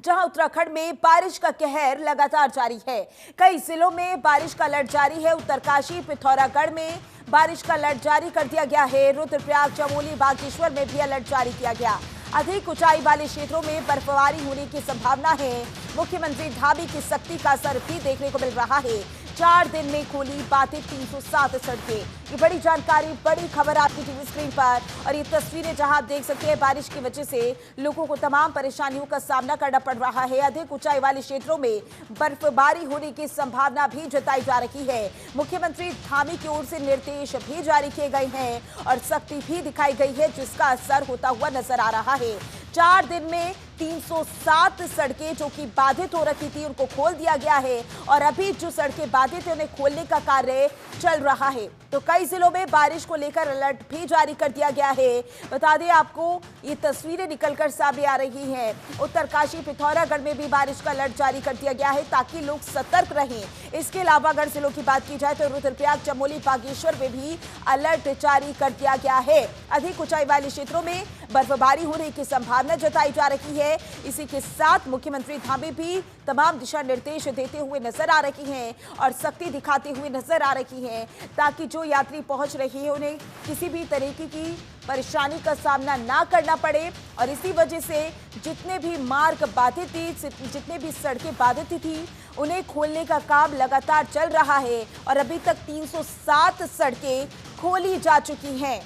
जहां उत्तराखंड में बारिश का कहर लगातार जारी है। कई जिलों में बारिश का अलर्ट जारी है। उत्तरकाशी, पिथौरागढ़ में बारिश का अलर्ट जारी कर दिया गया है। रुद्रप्रयाग, चमोली, बागेश्वर में भी अलर्ट जारी किया गया। अधिक ऊंचाई वाले क्षेत्रों में बर्फबारी होने की संभावना है। मुख्यमंत्री धामी की सख्ती का असर भी देखने को मिल रहा है। 4 दिन में खोली बाधित 307 सड़कें। ये बड़ी जानकारी, बड़ी खबर आपकी टीवी स्क्रीन पर। और ये तस्वीरें जहां आप देख सकते हैं, बारिश की वजह से लोगों को तमाम परेशानियों का सामना करना पड़ रहा है। अधिक ऊंचाई वाले क्षेत्रों में बर्फबारी होने की संभावना भी जताई जा रही है। मुख्यमंत्री धामी की ओर से निर्देश भी जारी किए गए हैं और सख्ती भी दिखाई गई है, जिसका असर होता हुआ नजर आ रहा है। 4 दिन में 307 सड़कें जो कि बाधित हो रखी थी, उनको खोल दिया गया है और अभी जो सड़कें बाधित है उन्हें खोलने का कार्य चल रहा है। तो कई जिलों में बारिश को लेकर अलर्ट भी जारी कर दिया गया है। बता दें आपको, ये तस्वीरें निकलकर सामने आ रही हैं। उत्तरकाशी, पिथौरागढ़ में भी बारिश का अलर्ट जारी कर दिया गया है ताकि लोग सतर्क रहें। इसके अलावा अगर जिलों की बात की जाए तो रुद्रप्रयाग, चमोली, बागेश्वर में भी अलर्ट जारी कर दिया गया है। अधिक ऊंचाई वाले क्षेत्रों में बर्फबारी होने की संभावना जताई जा रही है। इसी के साथ मुख्यमंत्री धामी भी तमाम दिशा निर्देश देते हुए नजर आ रही हैं और सख्ती दिखाते हुए नजर आ रही हैं ताकि जो यात्री पहुंच रहे हैं उन्हें किसी भी तरीके की परेशानी का सामना ना करना पड़े। और इसी वजह से जितने भी मार्ग बाधित थी, जितने भी सड़कें बाधित थी, उन्हें खोलने का काम लगातार चल रहा है और अभी तक 307 सड़कें खोली जा चुकी हैं।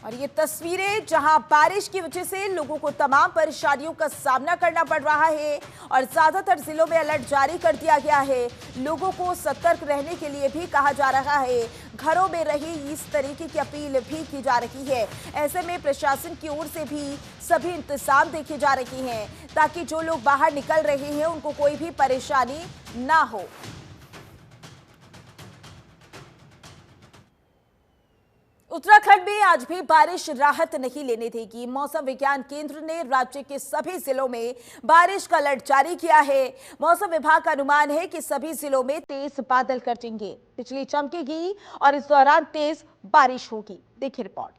और ये तस्वीरें जहां बारिश की वजह से लोगों को तमाम परेशानियों का सामना करना पड़ रहा है और ज्यादातर जिलों में अलर्ट जारी कर दिया गया है। लोगों को सतर्क रहने के लिए भी कहा जा रहा है। घरों में रही, इस तरीके की अपील भी की जा रही है। ऐसे में प्रशासन की ओर से भी सभी इंतजाम देखे जा रहे हैं ताकि जो लोग बाहर निकल रहे हैं उनको कोई भी परेशानी ना हो। उत्तराखंड में आज भी बारिश राहत नहीं लेने देगी। मौसम विज्ञान केंद्र ने राज्य के सभी जिलों में बारिश का अलर्ट जारी किया है। मौसम विभाग का अनुमान है कि सभी जिलों में तेज बादल गरजेंगे, बिजली चमकेगी और इस दौरान तेज बारिश होगी। देखिए रिपोर्ट।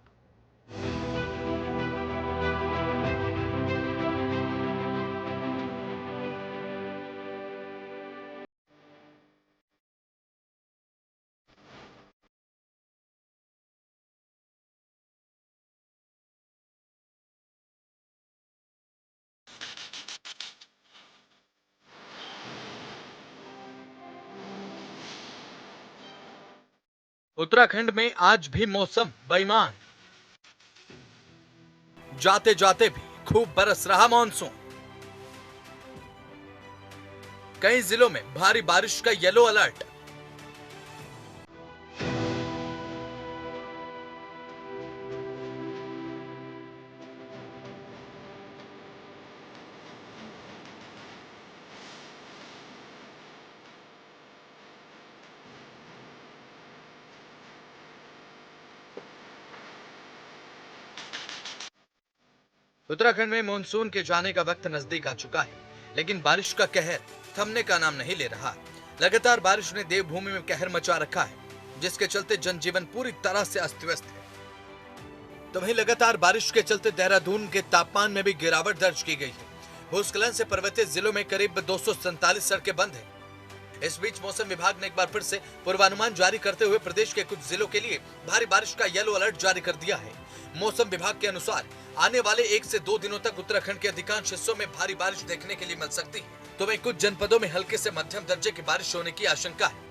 उत्तराखंड में आज भी मौसम बेईमान, जाते जाते भी खूब बरस रहा मॉनसून। कई जिलों में भारी बारिश का येलो अलर्ट। उत्तराखंड में मानसून के जाने का वक्त नजदीक आ चुका है, लेकिन बारिश का कहर थमने का नाम नहीं ले रहा। लगातार बारिश ने देवभूमि में कहर मचा रखा है, जिसके चलते जनजीवन पूरी तरह से अस्त व्यस्त है। तो वहीं लगातार बारिश के चलते देहरादून के तापमान में भी गिरावट दर्ज की गई है। भूस्खलन से पर्वतीय जिलों में करीब 247 सड़कें बंद हैं। इस बीच मौसम विभाग ने एक बार फिर से पूर्वानुमान जारी करते हुए प्रदेश के कुछ जिलों के लिए भारी बारिश का येलो अलर्ट जारी कर दिया है। मौसम विभाग के अनुसार आने वाले 1 से 2 दिनों तक उत्तराखंड के अधिकांश हिस्सों में भारी बारिश देखने के लिए मिल सकती है। तो वहीं कुछ जनपदों में हल्के से मध्यम दर्जे की बारिश होने की आशंका है।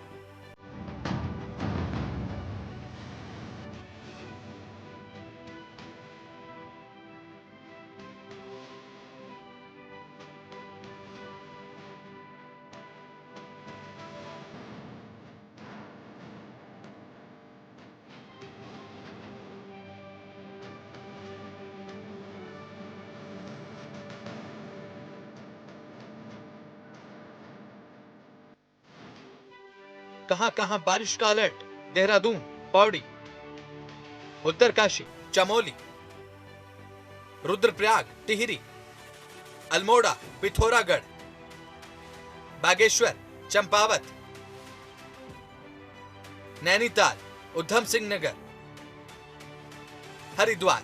कहां-कहां बारिश का अलर्ट? देहरादून, पौड़ी, उत्तरकाशी, चमोली, रुद्रप्रयाग, टिहरी, अल्मोड़ा, पिथौरागढ़, बागेश्वर, चंपावत, नैनीताल, उधम सिंह नगर, हरिद्वार,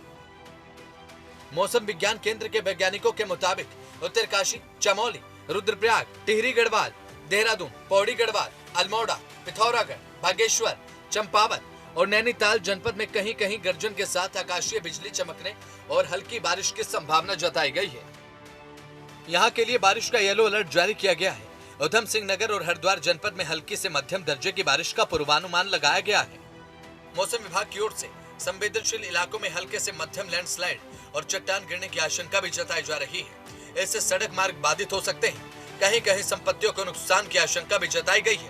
मौसम विज्ञान केंद्र के वैज्ञानिकों के मुताबिक उत्तरकाशी, चमोली, रुद्रप्रयाग, टिहरी गढ़वाल, देहरादून, पौड़ी गढ़वाल, अल्मोड़ा, पिथौरागढ़, बागेश्वर, चंपावत और नैनीताल जनपद में कहीं कहीं गर्जन के साथ आकाशीय बिजली चमकने और हल्की बारिश की संभावना जताई गई है। यहाँ के लिए बारिश का येलो अलर्ट जारी किया गया है। उधम सिंह नगर और हरिद्वार जनपद में हल्की से मध्यम दर्जे की बारिश का पूर्वानुमान लगाया गया है। मौसम विभाग की ओर से संवेदनशील इलाकों में हल्के से मध्यम लैंडस्लाइड और चट्टान गिरने की आशंका भी जताई जा रही है। इससे सड़क मार्ग बाधित हो सकते हैं। कहीं कहीं संपत्तियों को नुकसान की आशंका भी जताई गई है।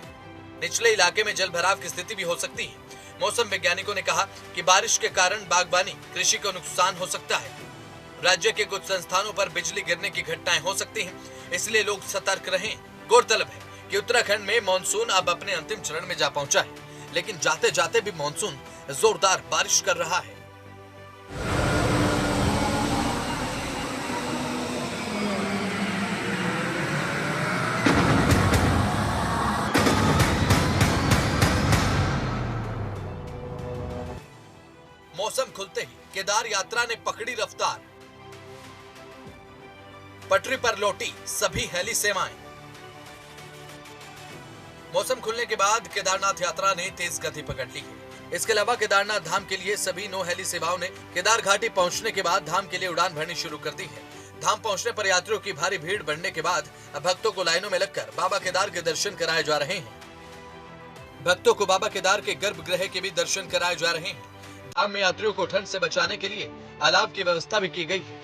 निचले इलाके में जलभराव की स्थिति भी हो सकती है। मौसम वैज्ञानिकों ने कहा कि बारिश के कारण बागबानी, कृषि को नुकसान हो सकता है। राज्य के कुछ संस्थानों पर बिजली गिरने की घटनाएं हो सकती हैं, इसलिए लोग सतर्क रहें। गौरतलब है कि उत्तराखंड में मानसून अब अपने अंतिम चरण में जा पहुंचा है, लेकिन जाते जाते भी मानसून जोरदार बारिश कर रहा है। मौसम खुलते ही केदार यात्रा ने पकड़ी रफ्तार। पटरी पर लौटी सभी हेली सेवाएं। मौसम खुलने के बाद केदारनाथ यात्रा ने तेज गति पकड़ ली है। इसके अलावा केदारनाथ धाम के लिए सभी 9 हेली सेवाओं ने केदार घाटी पहुंचने के बाद धाम के लिए उड़ान भरनी शुरू कर दी है। धाम पहुंचने पर यात्रियों की भारी भीड़ बढ़ने के बाद अब भक्तों को लाइनों में लगकर बाबा केदार के दर्शन कराए जा रहे हैं। भक्तों को बाबा केदार के गर्भगृह के भी दर्शन कराए जा रहे हैं। धाम में यात्रियों को ठंड से बचाने के लिए अलाव की व्यवस्था भी की गई है।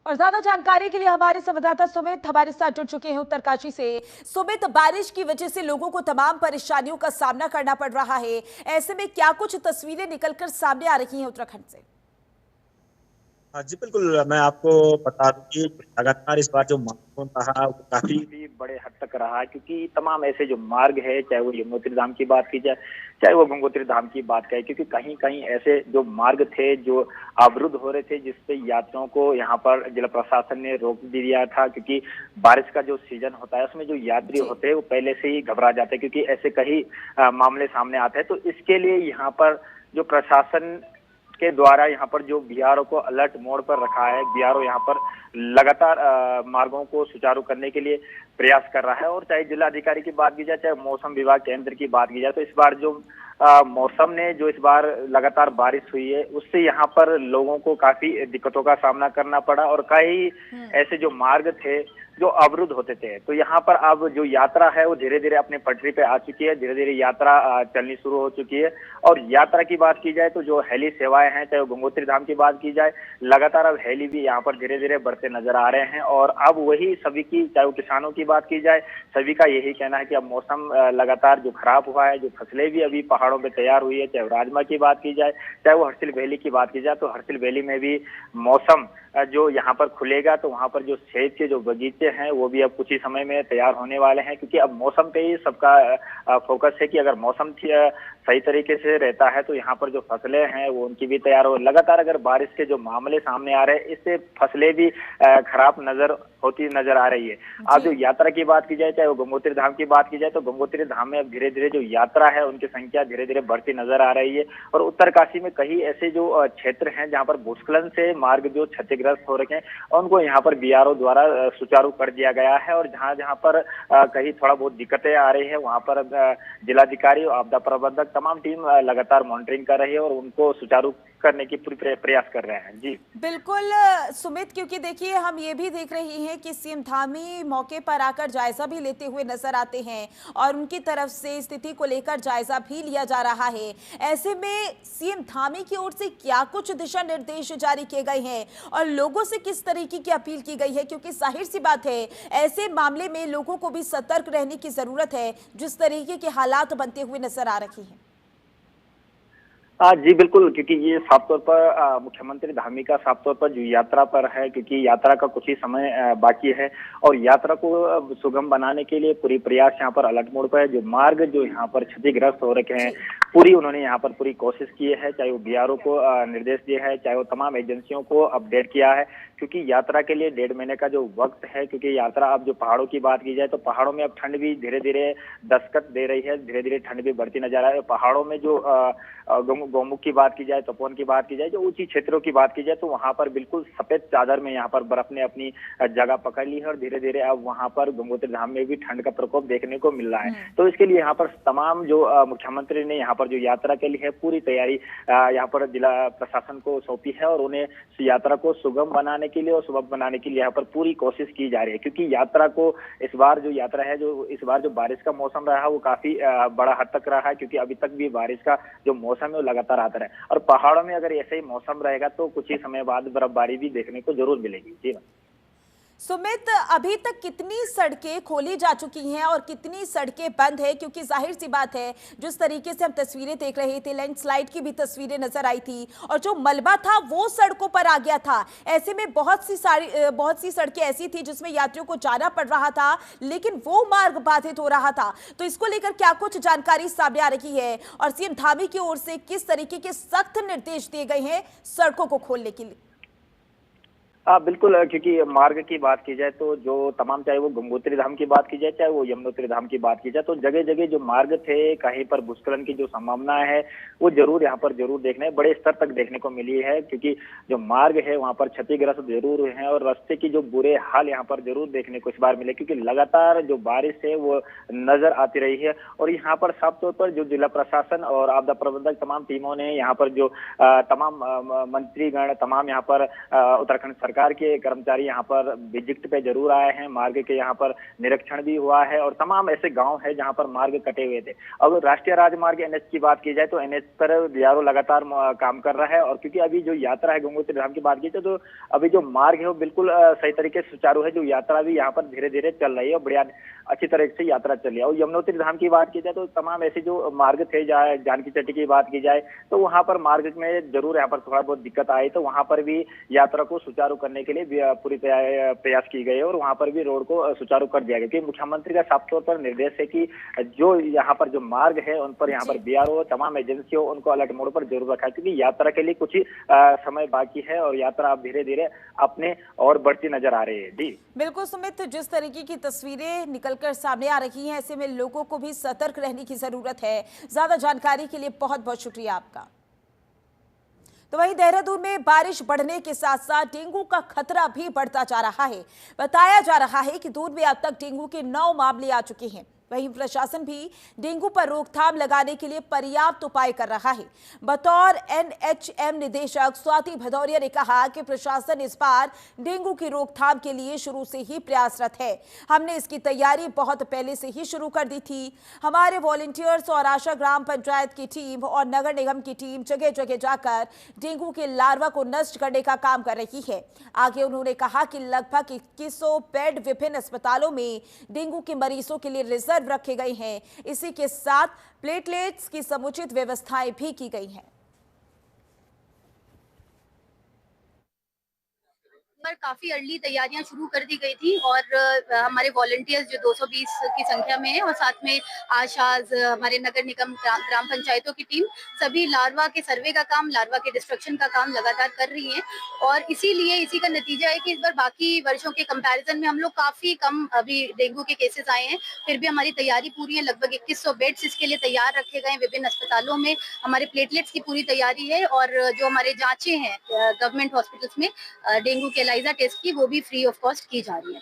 और ज्यादा जानकारी के लिए हमारे संवाददाता सुमित हमारे साथ जुड़ चुके हैं उत्तरकाशी से। सुमित, बारिश की वजह से लोगों को तमाम परेशानियों का सामना करना पड़ रहा है, ऐसे में क्या कुछ तस्वीरें निकलकर सामने आ रही हैं उत्तराखंड से? जी बिल्कुल, मैं आपको बता दूं कि लगातार इस बार जो मानसून रहा वो काफी भी बड़े हद तक रहा, क्योंकि तमाम ऐसे जो मार्ग है, चाहे वो यमुनोत्री धाम की बात की जाए, चाहे वो गंगोत्री धाम की बात करें, क्योंकि कहीं कहीं ऐसे जो मार्ग थे जो अवरुद्ध हो रहे थे, जिससे यात्रियों को यहाँ पर जिला प्रशासन ने रोक दिया था। क्योंकि बारिश का जो सीजन होता है उसमें जो यात्री होते हैं वो पहले से ही घबरा जाते हैं, क्योंकि ऐसे कई मामले सामने आते हैं। तो इसके लिए यहाँ पर जो प्रशासन के द्वारा यहाँ पर जो बीआरओ को अलर्ट मोड पर रखा है, बीआरओ यहाँ पर लगातार मार्गों को सुचारू करने के लिए प्रयास कर रहा है। और चाहे जिलाधिकारी की बात की जाए, चाहे मौसम विभाग केंद्र की बात की जाए, तो इस बार जो मौसम ने जो इस बार लगातार बारिश हुई है उससे यहाँ पर लोगों को काफी दिक्कतों का सामना करना पड़ा। और कई ऐसे जो मार्ग थे जो अवरुद्ध होते थे, तो यहाँ पर अब जो यात्रा है वो धीरे धीरे अपने पटरी पे आ चुकी है, धीरे धीरे यात्रा चलनी शुरू हो चुकी है। और यात्रा की बात की जाए तो जो हेली सेवाएं हैं, चाहे गंगोत्री धाम की बात की जाए, लगातार अब हेली भी यहाँ पर धीरे धीरे बढ़ते नजर आ रहे हैं। और अब वही सभी की, चाहे वो किसानों की बात की जाए, सभी का यही कहना है कि अब मौसम लगातार जो खराब हुआ है, जो फसलें भी अभी पहाड़ों पे तैयार हुई है, चाहे राजमा की बात की जाए, चाहे वो हर्सिल वैली की बात की जाए, तो हर्सिल वैली में भी मौसम जो यहाँ पर खुलेगा तो वहाँ पर जो सेब के जो बगीचे हैं वो भी अब कुछ ही समय में तैयार होने वाले हैं। क्योंकि अब मौसम पे ही सबका फोकस है कि अगर मौसम सही तरीके से रहता है तो यहाँ पर जो फसलें हैं वो उनकी भी तैयार हो। लगातार अगर बारिश के जो मामले सामने आ रहे हैं, इससे फसलें भी खराब होती नजर आ रही है। अब जो यात्रा की बात की जाए, चाहे वो गंगोत्री धाम की बात की जाए, तो गंगोत्री धाम में अब धीरे धीरे जो यात्रा है उनकी संख्या धीरे धीरे बढ़ती नजर आ रही है। और उत्तरकाशी में कई ऐसे जो क्षेत्र हैं जहाँ पर भूस्खलन से मार्ग जो क्षतिग्रस्त हो रखे हैं, उनको यहाँ पर बीआरओ द्वारा सुचारू कर दिया गया है। और जहाँ जहाँ पर कहीं थोड़ा बहुत दिक्कतें आ रही है, वहाँ पर जिलाधिकारी और आपदा प्रबंधक तमाम टीम लगातार मॉनिटरिंग कर रही है और उनको सुचारू करने की पूरी प्रयास कर रहे हैं। जी बिल्कुल सुमित, क्योंकि देखिए हम ये भी देख रहे हैं कि सीएम धामी मौके पर आकर जायजा भी लेते हुए नजर आते हैं और उनकी तरफ से स्थिति को लेकर जायजा भी लिया जा रहा है। ऐसे में सीएम धामी की ओर से क्या कुछ दिशा निर्देश जारी किए गए हैं और लोगों से किस तरीके की अपील की गई है? क्योंकि जाहिर सी बात है ऐसे मामले में लोगों को भी सतर्क रहने की जरूरत है, जिस तरीके के हालात बनते हुए नजर आ रही हैं। जी बिल्कुल, क्योंकि ये साफ तौर पर मुख्यमंत्री धामी का साफ तौर पर जो यात्रा पर है, क्योंकि यात्रा का कुछ ही समय बाकी है और यात्रा को सुगम बनाने के लिए पूरी प्रयास यहाँ पर अलर्ट मोड पर है। जो मार्ग जो यहाँ पर क्षतिग्रस्त हो रखे हैं, जी। पूरी उन्होंने यहाँ पर पूरी कोशिश की है, चाहे वो बीआरओ को निर्देश दिए है, चाहे वो तमाम एजेंसियों को अपडेट किया है, क्योंकि यात्रा के लिए 1.5 महीने का जो वक्त है, क्योंकि यात्रा अब जो पहाड़ों की बात की जाए तो पहाड़ों में अब ठंड भी धीरे धीरे दस्तक दे रही है, धीरे धीरे ठंड भी बढ़ती नजर आ रही है। पहाड़ों में जो गौमुख की बात की जाए, तपोवन की बात की जाए, जो ऊंची क्षेत्रों की बात की जाए, तो वहां पर बिल्कुल सफेद चादर में यहाँ पर बर्फ ने अपनी जगह पकड़ ली है और धीरे धीरे अब वहां पर गंगोत्री धाम में भी ठंड का प्रकोप देखने को मिल रहा है। तो इसके लिए यहाँ पर तमाम जो मुख्यमंत्री ने यहाँ पर जो यात्रा के लिए है पूरी तैयारी यहाँ पर जिला प्रशासन को सौंपी है और उन्हें यात्रा को सुगम बनाने के लिए और सुलभ बनाने के लिए यहाँ पर पूरी कोशिश की जा रही है, क्योंकि यात्रा को इस बार जो यात्रा है, जो इस बार जो बारिश का मौसम रहा वो काफी बड़ा हद तक रहा है, क्योंकि अभी तक भी बारिश का जो मौसम है वो लगातार आता है और पहाड़ों में अगर ऐसे ही मौसम रहेगा तो कुछ ही समय बाद बर्फबारी भी देखने को जरूर मिलेगी। जी सुमित, अभी तक कितनी सड़कें खोली जा चुकी हैं और कितनी सड़कें बंद है? क्योंकि जाहिर सी बात है, जिस तरीके से हम तस्वीरें देख रहे थे, लैंडस्लाइड की भी तस्वीरें नजर आई थी और जो मलबा था वो सड़कों पर आ गया था। ऐसे में बहुत सी सड़कें ऐसी थी जिसमें यात्रियों को जाना पड़ रहा था, लेकिन वो मार्ग बाधित हो रहा था। तो इसको लेकर क्या कुछ जानकारी सामने आ रही है और सीएम धामी की ओर से किस तरीके के सख्त निर्देश दिए गए हैं सड़कों को खोलने के लिए? बिल्कुल, क्योंकि मार्ग की बात की जाए तो जो तमाम, चाहे वो गंगोत्री धाम की बात की जाए, चाहे वो यमुनोत्री धाम की बात की जाए, तो जगह जगह जो मार्ग थे, कहीं पर भूस्खलन की जो संभावना है वो जरूर यहाँ पर जरूर देखने बड़े स्तर तक देखने को मिली है, क्योंकि जो मार्ग है वहाँ पर क्षतिग्रस्त जरूर हुए हैं और रास्ते की जो बुरे हाल यहाँ पर जरूर देखने को इस बार मिले, क्योंकि लगातार जो बारिश है वो नजर आती रही है और यहाँ पर साफ तौर पर जो जिला प्रशासन और आपदा प्रबंधक तमाम टीमों ने यहाँ पर जो तमाम मंत्रीगण, तमाम यहाँ पर उत्तराखंड सरकार के कर्मचारी यहाँ पर विजिट पे जरूर आए हैं, मार्ग के यहाँ पर निरीक्षण भी हुआ है और तमाम ऐसे गांव है जहाँ पर मार्ग कटे हुए थे। अब राष्ट्रीय राजमार्ग एनएच की बात की जाए तो एनएच पर बीआरओ लगातार काम कर रहा है और क्योंकि अभी जो यात्रा है गंगोत्री धाम की बात की जाए तो अभी जो मार्ग है वो बिल्कुल सही तरीके से सुचारू है, जो यात्रा भी यहाँ पर धीरे धीरे चल रही है और बढ़िया अच्छी तरह से यात्रा चल रही है। और यमुनोत्री धाम की बात की जाए तो तमाम ऐसे जो मार्ग थे, जानकी चट्टी की बात की जाए तो वहां पर मार्ग में जरूर यहाँ पर थोड़ा बहुत दिक्कत आई, तो वहां पर भी यात्रा को सुचारू करने के लिए पूरी प्रयास की गई और वहां पर भी रोड को सुचारू कर दिया गया, क्योंकि मुख्यमंत्री का साफ तौर पर निर्देश है कि जो यहाँ पर जो मार्ग है उन पर यहाँ पर बीआरओ तमाम एजेंसियों उनको अलर्ट मोड पर जरूर रखा है, क्योंकि यात्रा के लिए कुछ ही समय बाकी है और यात्रा अब धीरे धीरे अपने और बढ़ती नजर आ रही है। जी बिल्कुल सुमित, जिस तरीके की तस्वीरें निकलकर सामने आ रही हैं, ऐसे में लोगों को भी सतर्क रहने की जरूरत है। ज्यादा जानकारी के लिए बहुत बहुत शुक्रिया आपका। तो वहीं देहरादून में बारिश बढ़ने के साथ साथ डेंगू का खतरा भी बढ़ता जा रहा है। बताया जा रहा है कि दून में अब तक डेंगू के 9 मामले आ चुके हैं। वहीं प्रशासन भी डेंगू पर रोकथाम लगाने के लिए पर्याप्त उपाय कर रहा है। बतौर एनएचएम निदेशक स्वाति भदौरिया ने कहा कि प्रशासन इस बार डेंगू की रोकथाम के लिए शुरू से ही प्रयासरत है। हमने इसकी तैयारी बहुत पहले से ही शुरू कर दी थी। हमारे वॉलंटियर्स और आशा ग्राम पंचायत की टीम और नगर निगम की टीम जगह जगह जाकर डेंगू के लार्वा को नष्ट करने का काम कर रही है। आगे उन्होंने कहा कि लगभग 2100 बेड विभिन्न अस्पतालों में डेंगू के मरीजों के लिए रिजर्व रखे गए हैं। इसी के साथ प्लेटलेट्स की समुचित व्यवस्थाएं भी की गई हैं। पर काफी अर्ली तैयारियां शुरू कर दी गई थी और हमारे वॉलंटियर्स जो 220 की संख्या में है और साथ में आशाज, हमारे नगर निगम, ग्राम पंचायतों की टीम सभी लार्वा के सर्वे का काम, लार्वा के डिस्ट्रक्शन का काम लगातार कर रही है और इसीलिए इसी का नतीजा है कि इस बार बाकी वर्षों के कंपैरिजन में हम लोग काफी कम अभी डेंगू के केसेस आए हैं। फिर भी हमारी तैयारी पूरी है, लगभग 2100 बेड्स इसके लिए तैयार रखे गए हैं विभिन्न अस्पतालों में। हमारे प्लेटलेट्स की पूरी तैयारी है और जो हमारे जांचें हैं गवर्नमेंट हॉस्पिटल्स में डेंगू के एलाइजा टेस्ट की, वो भी फ्री ऑफ कॉस्ट की जा रही है।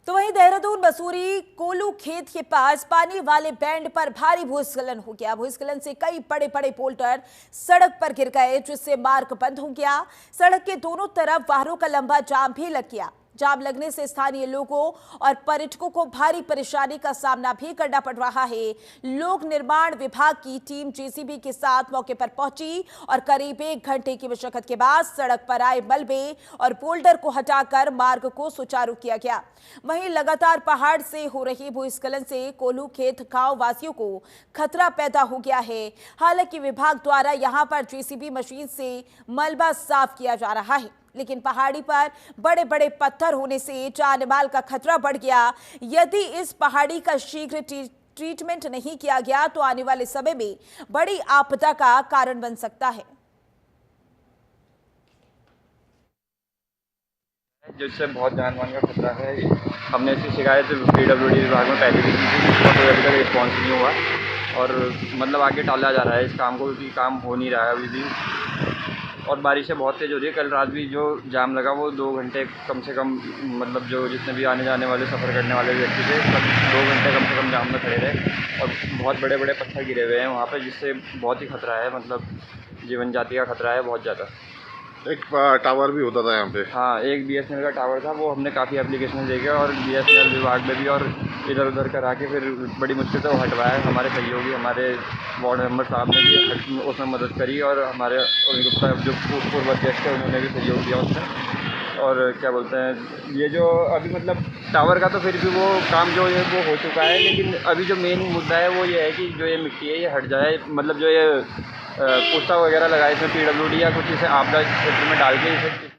तो वहीं देहरादून मसूरी कोलू खेत के पास पानी वाले बैंड पर भारी भूस्खलन हो गया। भूस्खलन से कई बड़े बड़े पोल्टर सड़क पर गिर गए, जिससे मार्ग बंद हो गया। सड़क के दोनों तरफ वाहनों का लंबा जाम भी लग गया, जाम लगने से स्थानीय लोगों और पर्यटकों को भारी परेशानी का सामना भी करना पड़ रहा है। लोक निर्माण विभाग की टीम जेसीबी के साथ मौके पर पहुंची और करीब 1 घंटे की मशक्कत के बाद सड़क पर आए मलबे और बोल्डर को हटाकर मार्ग को सुचारू किया गया। वहीं लगातार पहाड़ से हो रही भूस्खलन से कोल्हू खेत गांव वासियों को खतरा पैदा हो गया है। हालांकि विभाग द्वारा यहां पर जेसीबी मशीन से मलबा साफ किया जा रहा है, लेकिन पहाड़ी पर बड़े बड़े पत्थर होने से जान माल का खतरा बढ़ गया। यदि इस पहाड़ी का शीघ्र ट्रीटमेंट नहीं किया गया तो आने वाले समय में बड़ी आपदा का कारण बन सकता है। जिससे बहुत जान मान का खतरा है। हमने इसकी शिकायत PWD विभाग में पहले भी की थी, जिसका कोई अभी तक रिस्पॉन्स नहीं हुआ और मतलब आगे टाला जा रहा है इस काम को, क्योंकि काम हो नहीं रहा है अभी भी। और बारिशें बहुत तेज़ हो रही है। कल रात भी जो जाम लगा वो 2 घंटे कम से कम, मतलब जो जितने भी आने जाने वाले सफ़र करने वाले व्यक्ति थे सब 2 घंटे कम से कम जाम में खड़े रहे और बहुत बड़े बड़े पत्थर गिरे हुए हैं वहाँ पर, जिससे बहुत ही खतरा है, मतलब जीवन जाति का खतरा है बहुत ज़्यादा। एक टावर भी होता था यहाँ पे। हाँ, एक BSNL का टावर था, वो हमने काफ़ी एप्लीकेशन देखे और BSNL विभाग में भी और इधर उधर करा के फिर बड़ी मुश्किल से वो हटवाया। हमारे सहयोगी, हमारे वार्ड मेंबर साहब ने भी उसमें मदद करी और हमारे जो पूर्व अध्यक्ष थे उन्होंने भी सहयोग दिया उसमें। और क्या बोलते हैं, ये जो अभी मतलब टावर का तो फिर भी वो काम जो है वो हो चुका है, लेकिन अभी जो मेन मुद्दा है वो ये है कि जो ये मिट्टी है ये हट जाए, मतलब जो ये पुस्ता वगैरह लगाए इसमें PWD या कुछ इसे आपदा क्षेत्र में डाल के इसे।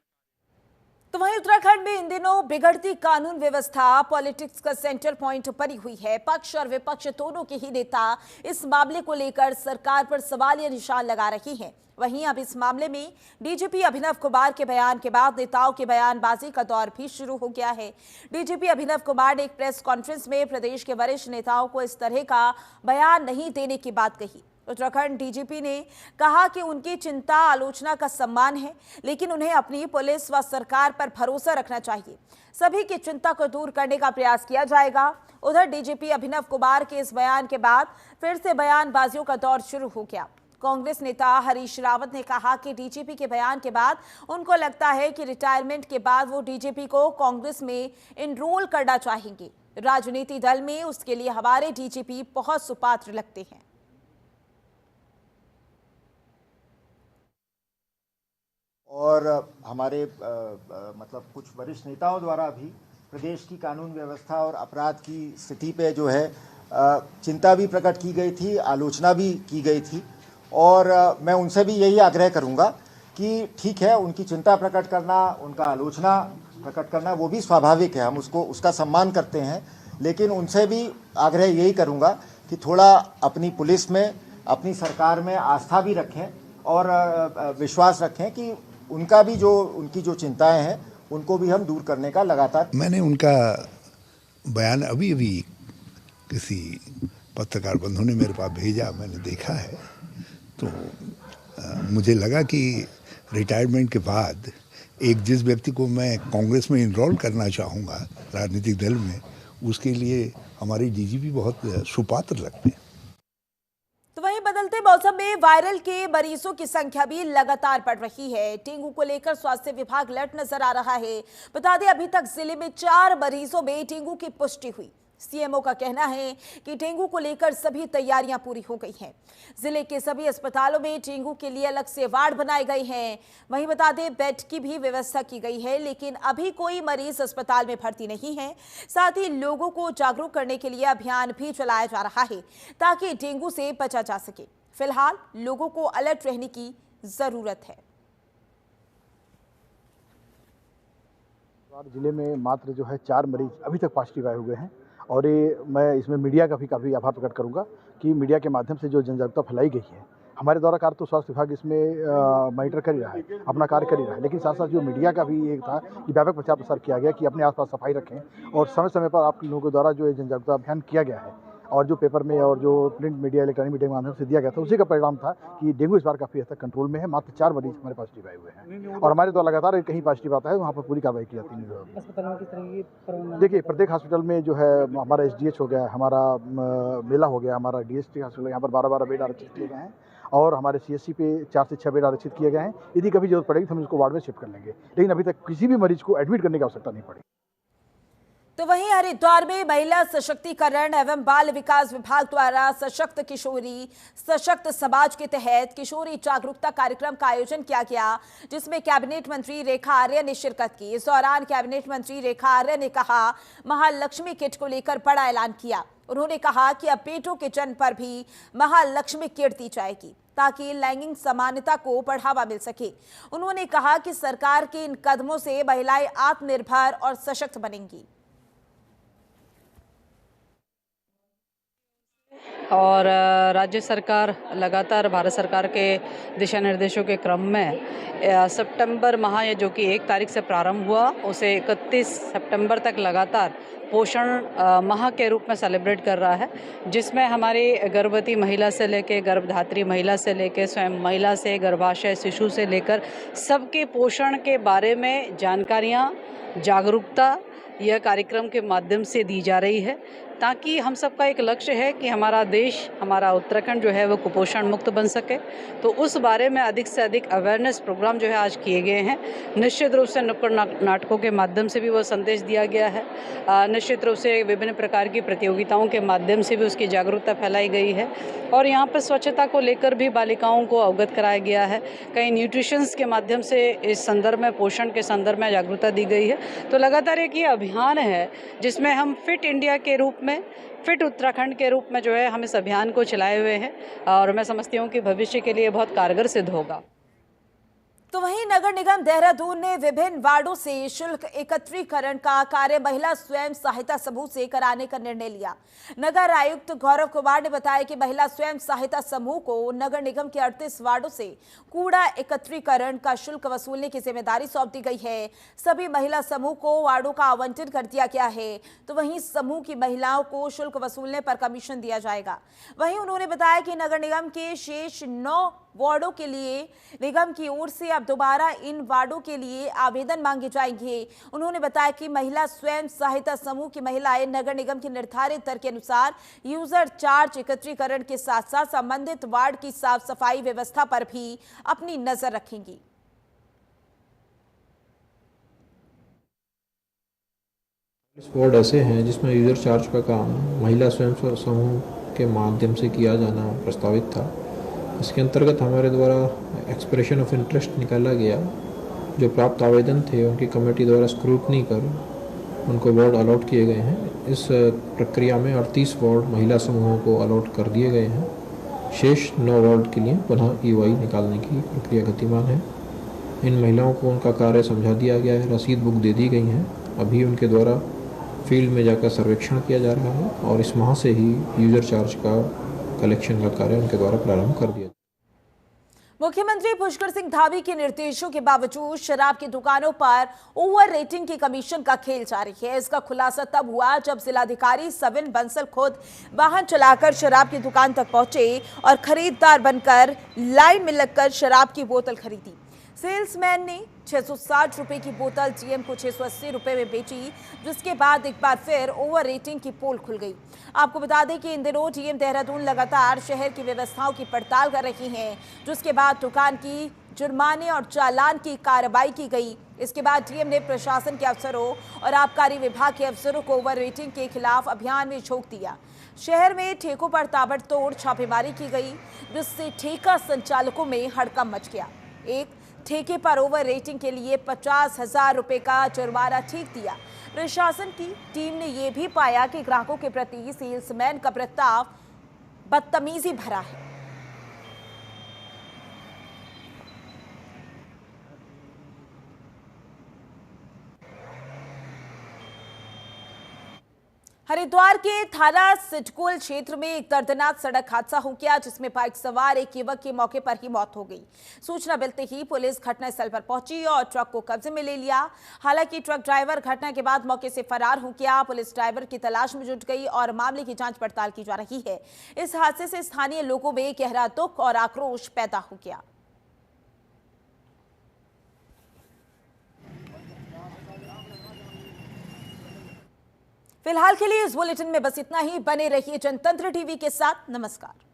तो वहीं उत्तराखंड में इन दिनों बिगड़ती कानून व्यवस्था पॉलिटिक्स का सेंटर पॉइंट बनी हुई है। पक्ष और विपक्ष दोनों के ही नेता इस मामले को लेकर सरकार पर सवाल या निशान लगा रही हैं। वहीं अब इस मामले में डीजीपी अभिनव कुमार के बयान के बाद नेताओं की बयानबाजी का दौर भी शुरू हो गया है। डीजीपी अभिनव कुमार ने एक प्रेस कॉन्फ्रेंस में प्रदेश के वरिष्ठ नेताओं को इस तरह का बयान नहीं देने की बात कही। उत्तराखंड डीजीपी ने कहा कि उनकी चिंता आलोचना का सम्मान है, लेकिन उन्हें अपनी पुलिस व सरकार पर भरोसा रखना चाहिए। सभी की चिंता को दूर करने का प्रयास किया जाएगा। उधर डीजीपी अभिनव कुमार के इस बयान के बाद फिर से बयानबाजियों का दौर शुरू हो गया। कांग्रेस नेता हरीश रावत ने कहा कि डीजीपी के बयान के बाद उनको लगता है कि रिटायरमेंट के बाद वो डीजीपी को कांग्रेस में एनरोल करना चाहेंगे। राजनीति दल में उसके लिए हमारे डीजीपी बहुत सुपात्र लगते हैं। और हमारे मतलब कुछ वरिष्ठ नेताओं द्वारा भी प्रदेश की कानून व्यवस्था और अपराध की स्थिति पे जो है चिंता भी प्रकट की गई थी, आलोचना भी की गई थी। और मैं उनसे भी यही आग्रह करूंगा कि ठीक है, उनकी चिंता प्रकट करना, उनका आलोचना प्रकट करना वो भी स्वाभाविक है, हम उसका सम्मान करते हैं। लेकिन उनसे भी आग्रह यही करूंगा कि थोड़ा अपनी पुलिस में, अपनी सरकार में आस्था भी रखें और विश्वास रखें कि उनकी जो चिंताएं हैं उनको भी हम दूर करने का लगातार। मैंने उनका बयान अभी किसी पत्रकार बंधु ने मेरे पास भेजा, मैंने देखा है, तो मुझे लगा कि रिटायरमेंट के बाद जिस व्यक्ति को मैं कांग्रेस में इनरोल करना चाहूँगा राजनीतिक दल में, उसके लिए हमारे डीजीपी बहुत सुपात्र लगते हैं। तो वहीं बदलते मौसम में वायरल के मरीजों की संख्या भी लगातार बढ़ रही है। डेंगू को लेकर स्वास्थ्य विभाग अलर्ट नजर आ रहा है। बता दें, अभी तक जिले में 4 मरीजों में डेंगू की पुष्टि हुई। सीएमओ का कहना है कि डेंगू को लेकर सभी तैयारियां पूरी हो गई हैं। जिले के सभी अस्पतालों में डेंगू के लिए अलग से वार्ड बनाए गए हैं। वहीं बता दें, बेड की भी व्यवस्था की गई है, लेकिन अभी कोई मरीज अस्पताल में भर्ती नहीं है। साथ ही लोगों को जागरूक करने के लिए अभियान भी चलाया जा रहा है ताकि डेंगू से बचा जा सके। फिलहाल लोगों को अलर्ट रहने की जरूरत है। जिले में मात्र जो है 4 मरीज अभी तक पॉजिटिव आए हुए हैं और ये मैं इसमें मीडिया का भी काफ़ी आभार प्रकट करूंगा कि मीडिया के माध्यम से जो जनजागरूकता फैलाई गई है। हमारे द्वारा कार्य तो स्वास्थ्य विभाग इसमें मॉनिटर कर ही रहा है, अपना कार्य कर ही रहा है, लेकिन साथ साथ जो मीडिया का भी एक था कि व्यापक प्रचार प्रसार किया गया कि अपने आसपास सफाई रखें और समय समय पर आप लोगों के द्वारा जो जनजागरूकता अभियान किया गया है और जो पेपर में और जो प्रिंट मीडिया, इलेक्ट्रॉनिक मीडिया के माध्यम से दिया गया था, उसी का परिणाम था कि डेंगू इस बार काफ़ी हद तक कंट्रोल में है। मात्र 4 मरीज हमारे पॉजिटिव आए हुए हैं और हमारे द्वारा लगातार कहीं पॉजिटिव आता है वहाँ पर पूरी कार्रवाई की जाती है। अस्पताल में किस तरह की देखिए, प्रत्येक हॉस्पिटल में जो है हमारा SDH हो गया, हमारा मेला हो गया, हमारा DST हॉस्पिटल, यहाँ पर 12-12 बेड आरक्षित किए गए हैं और हमारे CSC पे 4 से 6 बेड आरक्षित किए गए हैं। यदि कभी जरूरत पड़ेगी तो हम इसको वार्ड में शिफ्ट कर लेंगे, लेकिन अभी तक किसी भी मरीज को एडमिट करने की आवश्यकता नहीं पड़ी। तो वहीं हरिद्वार में महिला सशक्तिकरण एवं बाल विकास विभाग द्वारा सशक्त किशोरी सशक्त समाज के तहत किशोरी जागरूकता कार्यक्रम का आयोजन किया गया, जिसमें कैबिनेट मंत्री रेखा आर्य ने शिरकत की। इस दौरान कैबिनेट मंत्री रेखा आर्य ने कहा, महालक्ष्मी किट को लेकर बड़ा ऐलान किया। उन्होंने कहा कि अब बेटों के जन्म पर भी महालक्ष्मी किट दी जाएगी ताकि लैंगिक समानता को बढ़ावा मिल सके। उन्होंने कहा कि सरकार के इन कदमों से महिलाएं आत्मनिर्भर और सशक्त बनेंगी। और राज्य सरकार लगातार भारत सरकार के दिशा निर्देशों के क्रम में सितंबर माह जो कि 1 तारीख से प्रारंभ हुआ, उसे 31 सितंबर तक लगातार पोषण माह के रूप में सेलिब्रेट कर रहा है, जिसमें हमारी गर्भवती महिला से लेकर गर्भधात्री महिला से लेकर स्वयं महिला से गर्भाशय शिशु से लेकर सबके पोषण के बारे में जानकारियाँ, जागरूकता यह कार्यक्रम के माध्यम से दी जा रही है, ताकि हम सबका एक लक्ष्य है कि हमारा देश, हमारा उत्तराखंड जो है वो कुपोषण मुक्त बन सके। तो उस बारे में अधिक से अधिक अवेयरनेस प्रोग्राम जो है आज किए गए हैं। निश्चित रूप से नुक्कड़ नाटकों के माध्यम से भी वो संदेश दिया गया है। निश्चित रूप से विभिन्न प्रकार की प्रतियोगिताओं के माध्यम से भी उसकी जागरूकता फैलाई गई है और यहाँ पर स्वच्छता को लेकर भी बालिकाओं को अवगत कराया गया है। कई न्यूट्रिशंस के माध्यम से इस संदर्भ में, पोषण के संदर्भ में जागरूकता दी गई है। तो लगातार एक ये अभियान है जिसमें हम फिट इंडिया के रूप में, फिट उत्तराखंड के रूप में जो है हम इस अभियान को चलाए हुए हैं और मैं समझती हूँ कि भविष्य के लिए बहुत कारगर सिद्ध होगा। तो वहीं नगर निगम देहरादून ने विभिन्न वार्डों से शुल्क एकत्रीकरण का कार्य महिला स्वयं सहायता समूह से कराने का निर्णय लिया। नगर आयुक्त गौरव कुमार ने बताया कि महिला स्वयं सहायता समूह को नगर निगम के 38 वार्डों से कूड़ा एकत्रीकरण का शुल्क वसूलने की जिम्मेदारी सौंप दी गई है। सभी महिला समूह को वार्डों का आवंटन कर दिया गया है, तो वहीं समूह की महिलाओं को शुल्क वसूलने पर कमीशन दिया जाएगा। वहीं उन्होंने बताया कि नगर निगम के शेष 9 वार्डों के लिए निगम की ओर से अब दोबारा इन वार्डों के लिए आवेदन मांगे जाएंगे। उन्होंने बताया कि महिला स्वयं सहायता समूह की महिलाएं नगर निगम के निर्धारित दर के अनुसार यूजर चार्ज एकत्रीकरण के साथ साथ संबंधित वार्ड की साफ सफाई व्यवस्था पर भी अपनी नजर रखेंगी। वार्ड ऐसे हैं जिसमें यूजर चार्ज का काम महिला स्वयं समूह के माध्यम से किया जाना प्रस्तावित था। इसके अंतर्गत हमारे द्वारा एक्सप्रेशन ऑफ इंटरेस्ट निकाला गया। जो प्राप्त आवेदन थे उनकी कमेटी द्वारा स्क्रूटनी कर उनको वार्ड अलॉट किए गए हैं। इस प्रक्रिया में 38 वार्ड महिला समूहों को अलॉट कर दिए गए हैं। शेष 9 वार्ड के लिए पुनः EOI निकालने की प्रक्रिया गतिमान है। इन महिलाओं को उनका कार्य समझा दिया गया है, रसीद बुक दे दी गई हैं। अभी उनके द्वारा फील्ड में जाकर सर्वेक्षण किया जा रहा है और इस माह से ही यूजर चार्ज का कलेक्शन का कार्य उनके द्वारा प्रारंभ कर दिया। मुख्यमंत्री पुष्कर सिंह धामी के निर्देशों के बावजूद शराब की दुकानों पर ओवर रेटिंग की कमीशन का खेल जारी है। इसका खुलासा तब हुआ जब जिलाधिकारी सविन बंसल खुद वाहन चलाकर शराब की दुकान तक पहुंचे और खरीदार बनकर लाइन में लगकर शराब की बोतल खरीदी। सेल्समैन ने 660 रुपए की बोतल GM को 680 रुपए में बेची, जिसके बाद एक बार फिर ओवर रेटिंग की पोल खुल गई। आपको बता दें कि इन दिनों GM देहरादून लगातार शहर की व्यवस्थाओं की पड़ताल कर रही हैं, जिसके बाद दुकान की जुर्माने और चालान की कार्रवाई की गई। इसके बाद GM ने प्रशासन के अफसरों और आबकारी विभाग के अफसरों को ओवर रेटिंग के खिलाफ अभियान में झोंक दिया। शहर में ठेकों पर ताबड़तोड़ छापेमारी की गई, जिससे ठेका संचालकों में हड़कंप मच गया। एक ठेके पर ओवर रेटिंग के लिए 50,000 रुपए का जुर्माना ठीक दिया। प्रशासन की टीम ने यह भी पाया कि ग्राहकों के प्रति सेल्समैन का बर्ताव बदतमीजी भरा है। हरिद्वार के थाना सिडकुल क्षेत्र में एक दर्दनाक सड़क हादसा हो गया, जिसमें बाइक सवार एक युवक की मौके पर ही मौत हो गई। सूचना मिलते ही पुलिस घटनास्थल पर पहुंची और ट्रक को कब्जे में ले लिया। हालांकि ट्रक ड्राइवर घटना के बाद मौके से फरार हो गया। पुलिस ड्राइवर की तलाश में जुट गई और मामले की जांच पड़ताल की जा रही है। इस हादसे से स्थानीय लोगों में गहरा दुख और आक्रोश पैदा हो गया। फिलहाल के लिए इस बुलेटिन में बस इतना ही। बने रहिए जनतंत्र टीवी के साथ। नमस्कार।